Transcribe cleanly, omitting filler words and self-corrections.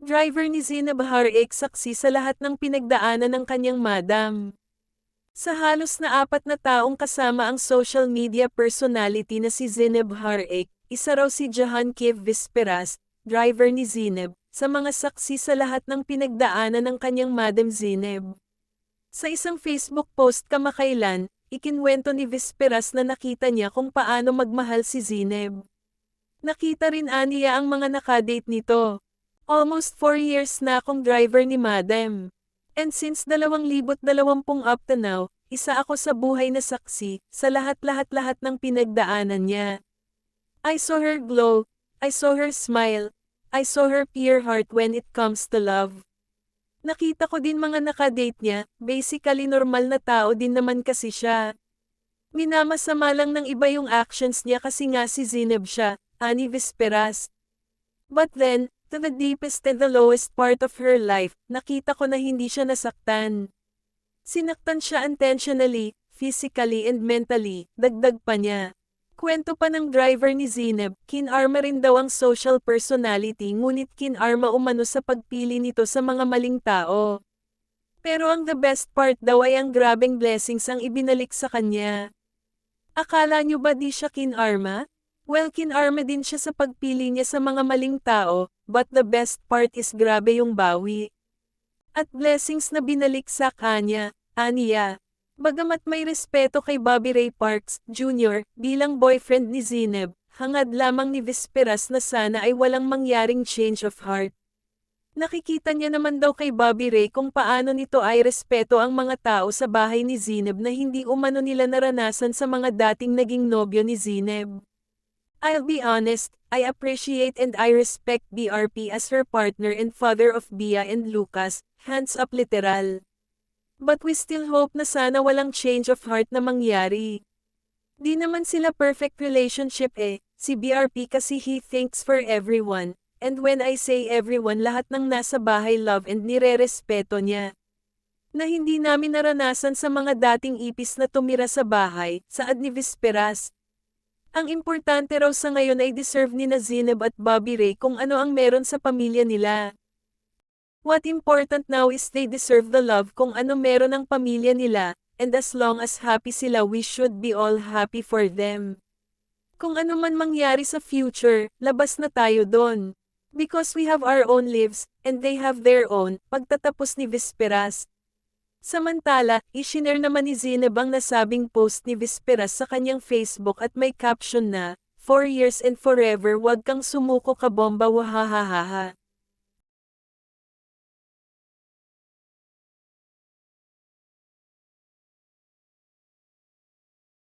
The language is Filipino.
Driver ni Zineb Harik saksi sa lahat ng pinagdaanan ng kanyang madam. Sa halos na 4 na taong kasama ang social media personality na si Zineb Harik, isa raw si Jahan Kev Visperas, driver ni Zineb, sa mga saksi sa lahat ng pinagdaanan ng kanyang madam Zineb. Sa isang Facebook post kamakailan, ikinwento ni Visperas na nakita niya kung paano magmahal si Zineb. Nakita rin aniya ang mga nakadate nito. Almost 4 years na akong driver ni Madam. And since 2020 up to now, isa ako sa buhay na saksi, sa lahat-lahat ng pinagdaanan niya. I saw her glow, I saw her smile, I saw her pure heart when it comes to love. Nakita ko din mga nakadate niya, basically normal na tao din naman kasi siya. Minamasama lang ng iba yung actions niya kasi nga si Zineb siya, ani Visperas. But then, to the deepest and the lowest part of her life, nakita ko na hindi siya nasaktan. Sinaktan siya intentionally, physically and mentally, dagdag pa niya. Kwento pa ng driver ni Zineb, kinarma rin daw ang social personality ngunit kinarma umano sa pagpili nito sa mga maling tao. Pero ang the best part daw ay ang grabeng blessings ang ibinalik sa kanya. Akala nyo ba di siya kinarma? Well, kinarma din siya sa pagpili niya sa mga maling tao, but the best part is grabe yung bawi. At blessings na binalik sa kanya, aniya. Bagamat may respeto kay Bobby Ray Parks, Jr., bilang boyfriend ni Zineb, hangad lamang ni Visperas na sana ay walang mangyaring change of heart. Nakikita niya naman daw kay Bobby Ray kung paano nito ay respeto ang mga tao sa bahay ni Zineb na hindi umano nila naranasan sa mga dating naging nobyo ni Zineb. I'll be honest, I appreciate and I respect BRP as her partner and father of Bia and Lucas, hands up literal. But we still hope na sana walang change of heart na mangyari. Di naman sila perfect relationship si BRP kasi he thinks for everyone, and when I say everyone lahat ng nasa bahay love and nire-respeto niya. Na hindi namin naranasan sa mga dating ipis na tumira sa bahay, saad ni Visperas. Ang importante raw sa ngayon ay deserve ni na Zineb at Bobby Ray kung ano ang meron sa pamilya nila. What important now is they deserve the love kung ano meron ang pamilya nila, and as long as happy sila we should be all happy for them. Kung ano man mangyari sa future, labas na tayo doon. Because we have our own lives, and they have their own, pagtatapos ni Visperas. Samantala, ishinare naman ni Zineb ang nasabing post ni Visperas sa kanyang Facebook at may caption na, 4 years and forever wag kang sumuko ka bomba wahahaha.